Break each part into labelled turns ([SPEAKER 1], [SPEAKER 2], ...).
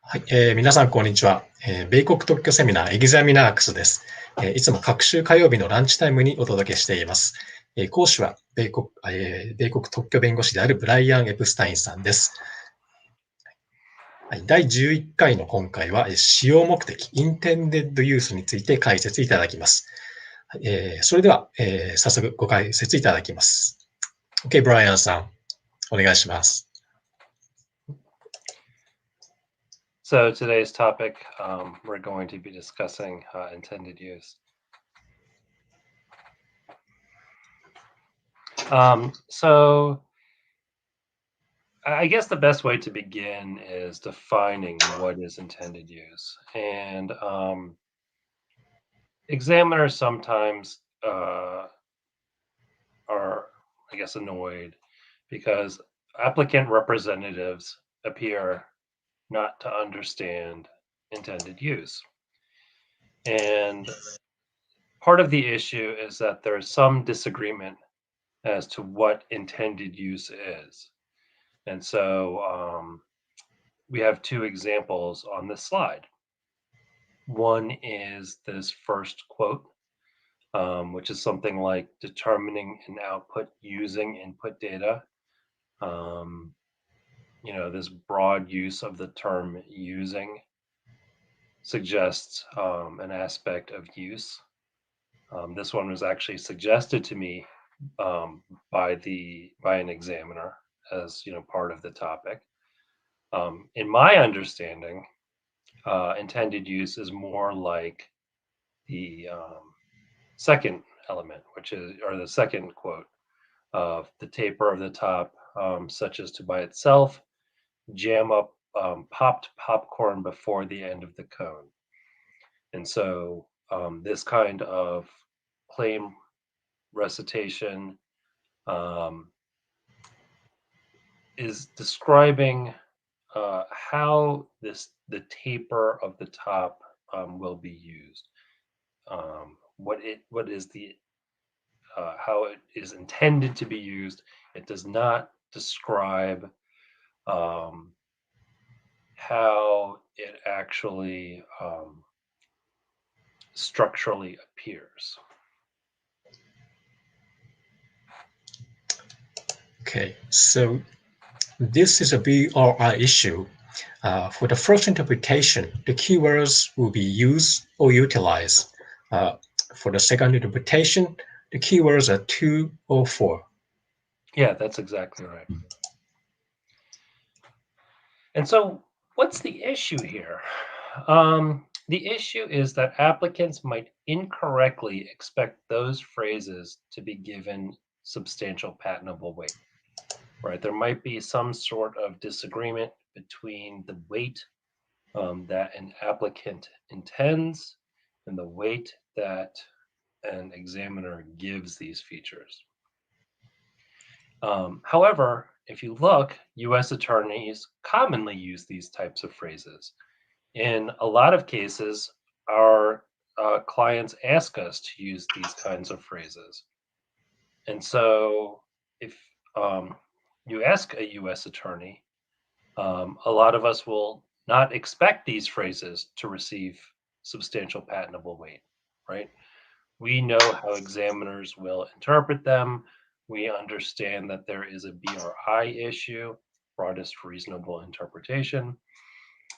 [SPEAKER 1] はい、皆さん、こんにちは。米国特許セミナー、ExaminIrks です。いつも各週火曜日のランチタイムにお届けしています。講師は米国特許弁護士であるブライアン・エプスタインさんです。はい、第11回の今回は、使用目的、Intended Use について解説いただきます。それでは、早速ご解説いただきます。OK、ブライアンさん、お願いします。
[SPEAKER 2] So today's topic, we're going to be discussing intended use. So I guess the best way to begin is defining what is intended use. And examiners sometimes are, I guess, annoyed because applicant representatives appear not to understand intended use. And part of the issue is that there's some disagreement as to what intended use is. And so we have two examples on this slide. One is this first quote, which is something like determining an output using input data. This broad use of the term using suggests an aspect of use. This one was actually suggested to me by an examiner as part of the topic. In my understanding, intended use is more like the second element, or the second quote of the taper of the top, such as to by itself jam up popped popcorn before the end of the cone. And so this kind of claim recitation is describing how the taper of the top will be used. What is the how it is intended to be used. It does not describe how it actually structurally appears.
[SPEAKER 1] Okay, so this is a BRI issue. For the first interpretation, the keywords will be use or utilize. For the second interpretation, the keywords are to or for.
[SPEAKER 2] Yeah, that's exactly right. And so what's the issue here? The issue is that applicants might incorrectly expect those phrases to be given substantial patentable weight, right? There might be some sort of disagreement between the weight that an applicant intends and the weight that an examiner gives these features. However, if you look, U.S. attorneys commonly use these types of phrases. In a lot of cases, our clients ask us to use these kinds of phrases. And so if you ask a U.S. attorney, a lot of us will not expect these phrases to receive substantial patentable weight, right? We know how examiners will interpret them. We understand that there is a BRI issue, broadest reasonable interpretation.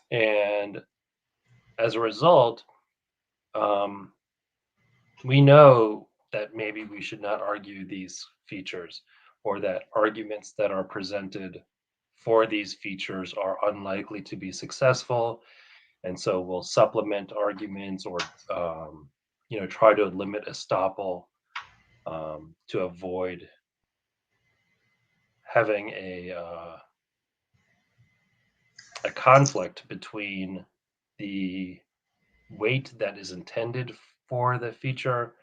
[SPEAKER 2] And as a result, we know that maybe we should not argue these features, or that arguments that are presented for these features are unlikely to be successful. And so we'll supplement arguments or try to limit estoppel to avoid having a conflict between the weight that is intended for the feature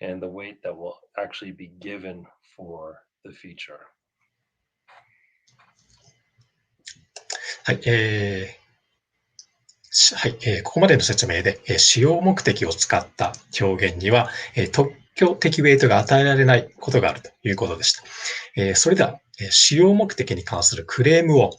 [SPEAKER 2] and the weight that will actually be given for the feature.
[SPEAKER 1] はい、はい、ここまでの説明で、使用目的を使った表現には、特適ウェイトが与えられないことがあるということでした。それでは、使用目的に関するクレームを、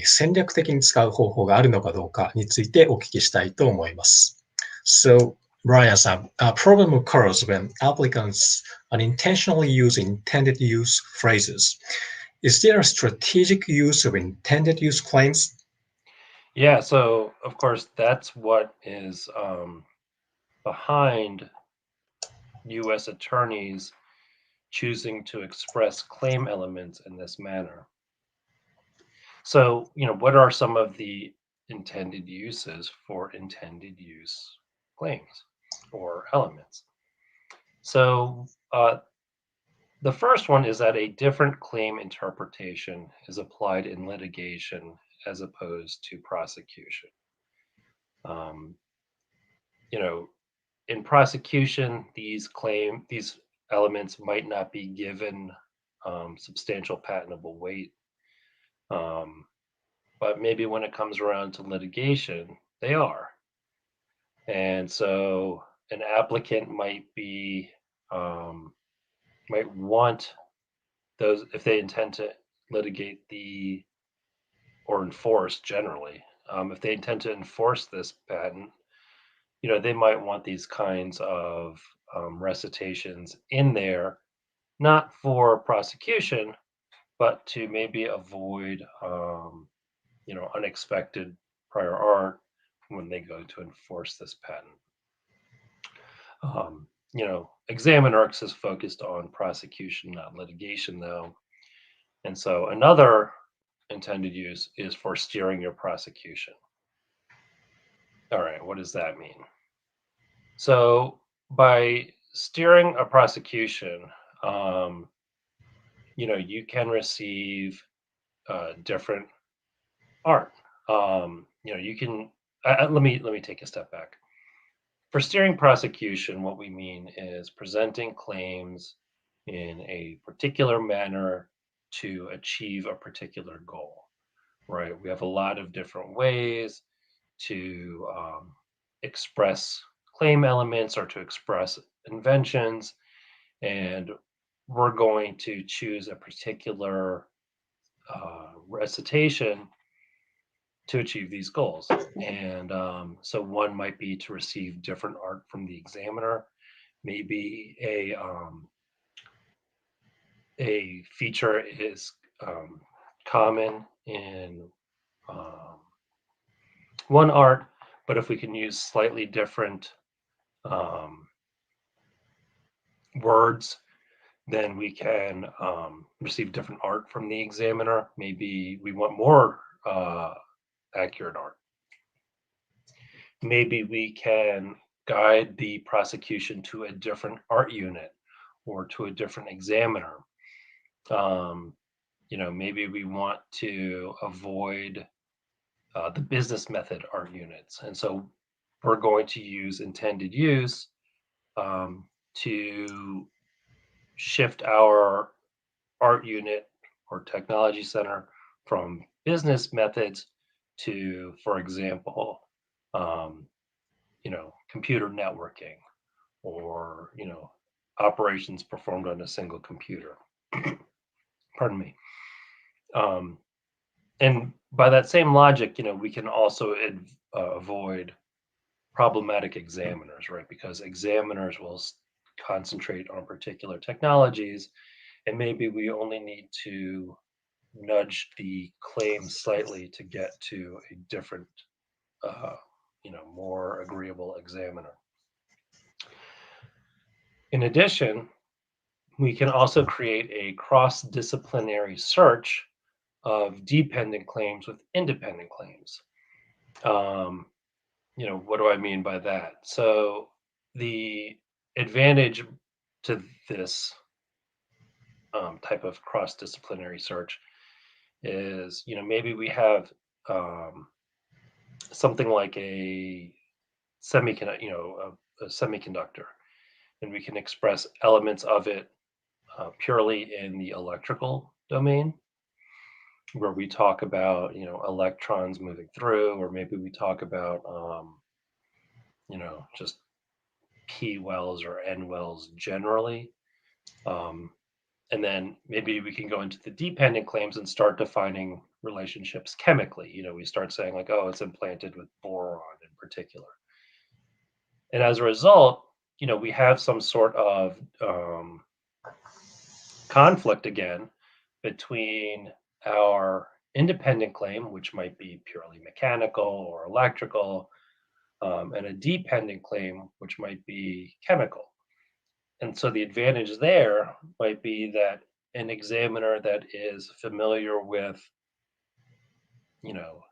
[SPEAKER 1] 戦略的に使う方法があるのかどうかについてお聞きしたいと思います。So, Brian, a problem occurs when applicants unintentionally use intended use phrases. Is there a strategic use of intended use claims?
[SPEAKER 2] Yeah, so of course that's what is behind U.S. attorneys choosing to express claim elements in this manner. So, what are some of the intended uses for intended use claims or elements? So, the first one is that a different claim interpretation is applied in litigation as opposed to prosecution. Um, you know, in prosecution, these elements might not be given substantial patentable weight, um, but maybe when it comes around to litigation, they are. And so, an applicant might want those if they intend to litigate or enforce generally. If they intend to enforce this patent, they might want these kinds of recitations in there, not for prosecution, but to maybe avoid, unexpected prior art when they go to enforce this patent. ExaminIrks is focused on prosecution, not litigation, though. And so another intended use is for steering your prosecution. All right, what does that mean? So by steering a prosecution, you can receive different art. You can. Let me take a step back. For steering prosecution, what we mean is presenting claims in a particular manner to achieve a particular goal, right? We have a lot of different ways to express claim elements or to express inventions, and we're going to choose a particular recitation to achieve these goals. And so one might be to receive different art from the examiner. Maybe a feature is common in one art, but if we can use slightly different um, words, then we can receive different art from the examiner. Maybe we want more accurate art. Maybe we can guide the prosecution to a different art unit or to a different examiner. Maybe we want to avoid the business method art units. And so we're going to use intended use to shift our art unit or technology center from business methods to, for example, computer networking or, operations performed on a single computer. Pardon me. And by that same logic, we can also avoid problematic examiners, right? Because examiners will concentrate on particular technologies, and maybe we only need to nudge the claim slightly to get to a different, more agreeable examiner. In addition, we can also create a cross-disciplinary search of dependent claims with independent claims. Um, what do I mean by that? So the advantage to this type of cross-disciplinary search is, maybe we have something like a semiconductor, a semiconductor, and we can express elements of it purely in the electrical domain, where we talk about, electrons moving through, or maybe we talk about, just P wells or N wells generally. And then maybe we can go into the dependent claims and start defining relationships chemically. We start saying like, oh, it's implanted with boron in particular. And as a result, we have some sort of conflict again between our independent claim, which might be purely mechanical or electrical, and a dependent claim, which might be chemical. And so the advantage there might be that an examiner that is familiar with,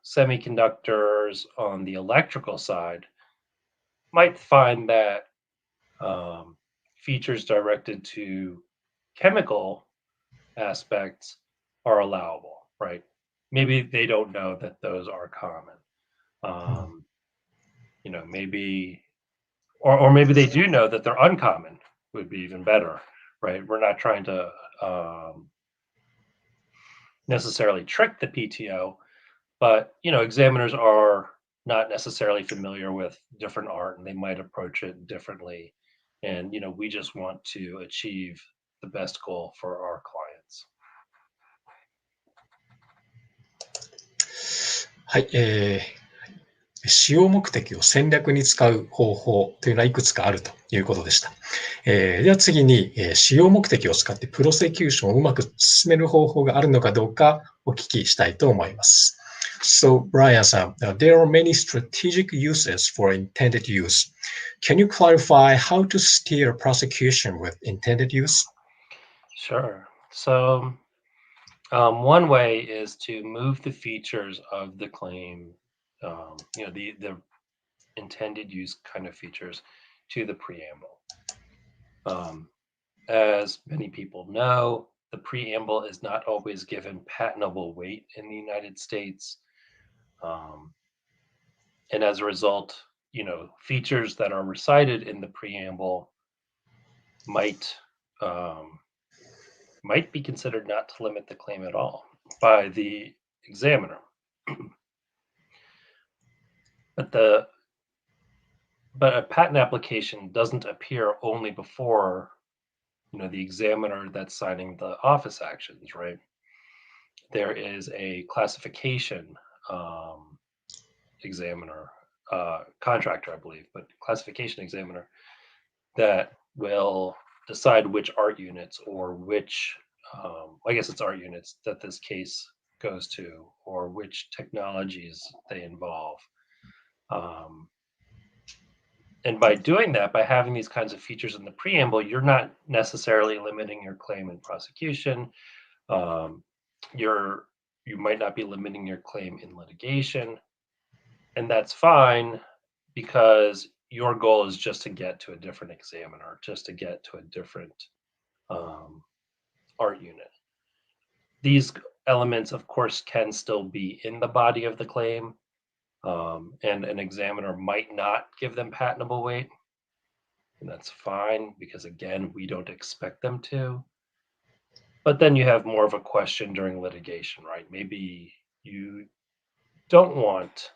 [SPEAKER 2] semiconductors on the electrical side might find that features directed to chemical aspects are allowable, right? Maybe they don't know that those are common. Um, maybe, or maybe they do know that they're uncommon, would be even better, right? We're not trying to necessarily trick the PTO, but examiners are not necessarily familiar with different art, and they might approach it differently. And we just want to achieve the best goal for our clients.
[SPEAKER 1] はい、使用目的を戦略に使う方法というのはいくつかあるということでした。では次に、使用目的を使ってプロセキューションをうまく進める方法があるのかどうかお聞きしたいと思います。So, Brian-san, there are many strategic uses for intended use. Can you clarify how to steer prosecution with intended use?
[SPEAKER 2] Sure. So, one way is to move the features of the claim, the intended use kind of features, to the preamble. As many people know, the preamble is not always given patentable weight in the United States. And as a result, features that are recited in the preamble might be considered not to limit the claim at all by the examiner. But a patent application doesn't appear only before the examiner that's signing the office actions, right? There is a classification examiner, contractor, I believe, but classification examiner that will decide which art units or which, I guess it's art units that this case goes to, or which technologies they involve. And by doing that, by having these kinds of features in the preamble, you're not necessarily limiting your claim in prosecution. You might not be limiting your claim in litigation, and that's fine because your goal is just to get to a different examiner, just to get to a different art unit. These elements, of course, can still be in the body of the claim, and an examiner might not give them patentable weight. And that's fine because, again, we don't expect them to. But then you have more of a question during litigation, right? Maybe you don't want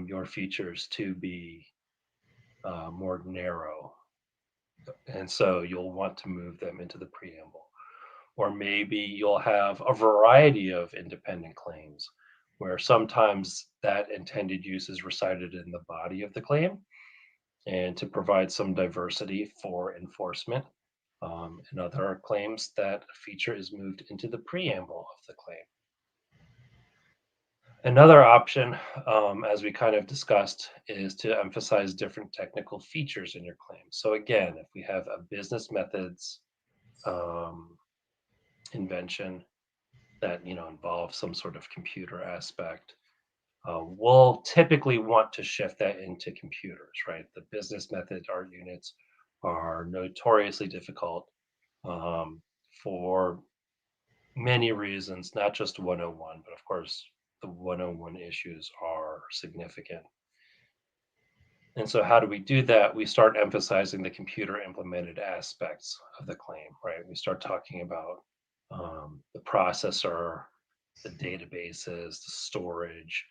[SPEAKER 2] your features to be more narrow, and so you'll want to move them into the preamble. Or maybe you'll have a variety of independent claims where sometimes that intended use is recited in the body of the claim, and to provide some diversity for enforcement. And other claims that a feature is moved into the preamble of the claim. Another option, as we kind of discussed, is to emphasize different technical features in your claim. So again, if we have a business methods invention that involves some sort of computer aspect, we'll typically want to shift that into computers, right? The business method art units are notoriously difficult for many reasons, not just 101, but of course the 101 issues are significant. And so how do we do that? We start emphasizing the computer implemented aspects of the claim, right? We start talking about the processor, the databases, the storage,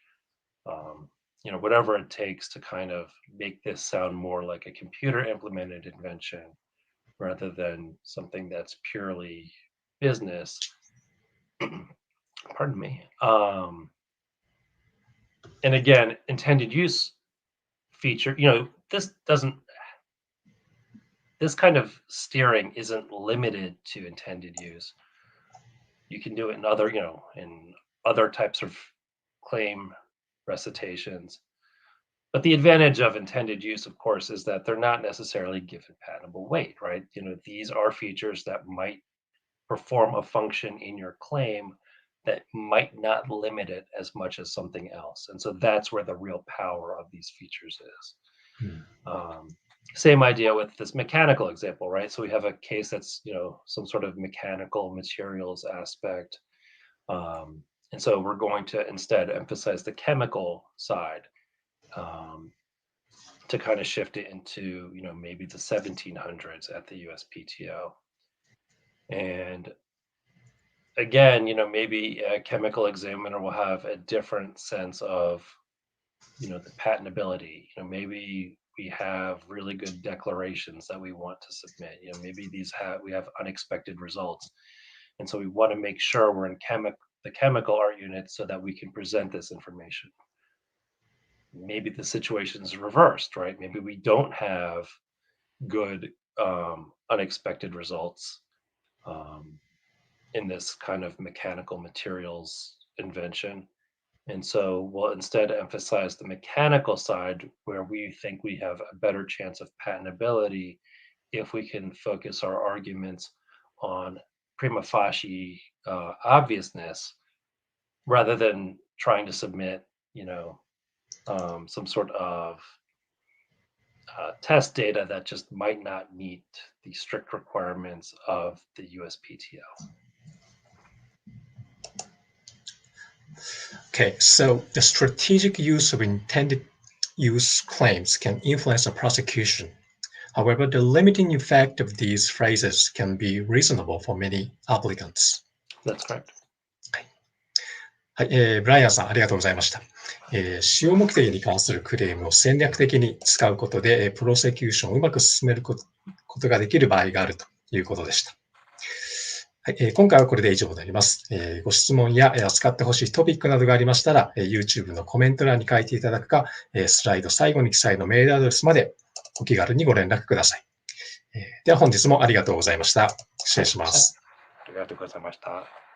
[SPEAKER 2] whatever it takes to kind of make this sound more like a computer implemented invention rather than something that's purely business. Pardon me. And again, intended use feature, this kind of steering isn't limited to intended use. You can do it in other types of claim recitations. But the advantage of intended use, of course, is that they're not necessarily given patentable weight, right? These are features that might perform a function in your claim that might not limit it as much as something else. And so that's where the real power of these features is. Same idea with this mechanical example, right? So we have a case that's, some sort of mechanical materials aspect. And so we're going to instead emphasize the chemical side to kind of shift it into, maybe the 1700s at the USPTO. And again, maybe a chemical examiner will have a different sense of, the patentability. Maybe we have really good declarations that we want to submit. Maybe we have unexpected results. And so we want to make sure we're in the chemical art unit so that we can present this information. Maybe the situation is reversed, right? Maybe we don't have good unexpected results in this kind of mechanical materials invention. And so we'll instead emphasize the mechanical side where we think we have a better chance of patentability if we can focus our arguments on prima facie obviousness rather than trying to submit, some sort of test data that just might not meet the strict requirements of the USPTO.
[SPEAKER 1] Okay, so the strategic use of intended use claims can influence a prosecution. However, the limiting effect of these phrases can be reasonable for many applicants.
[SPEAKER 2] That's correct.
[SPEAKER 1] はい、ブライアンさん、ありがとうございました。使用目的に関するクレームを戦略的に使うことで、プロセキューションをうまく進めることができる場合があるということでした。はい、今回はこれで以上になります。ご質問や扱ってほしいトピックなどがありましたら、YouTube のコメント欄に書いていただくか、スライド最後に記載のメールアドレスまでお気軽にご連絡ください。では本日もありがとうございました。失礼します。
[SPEAKER 2] ありがとうございました。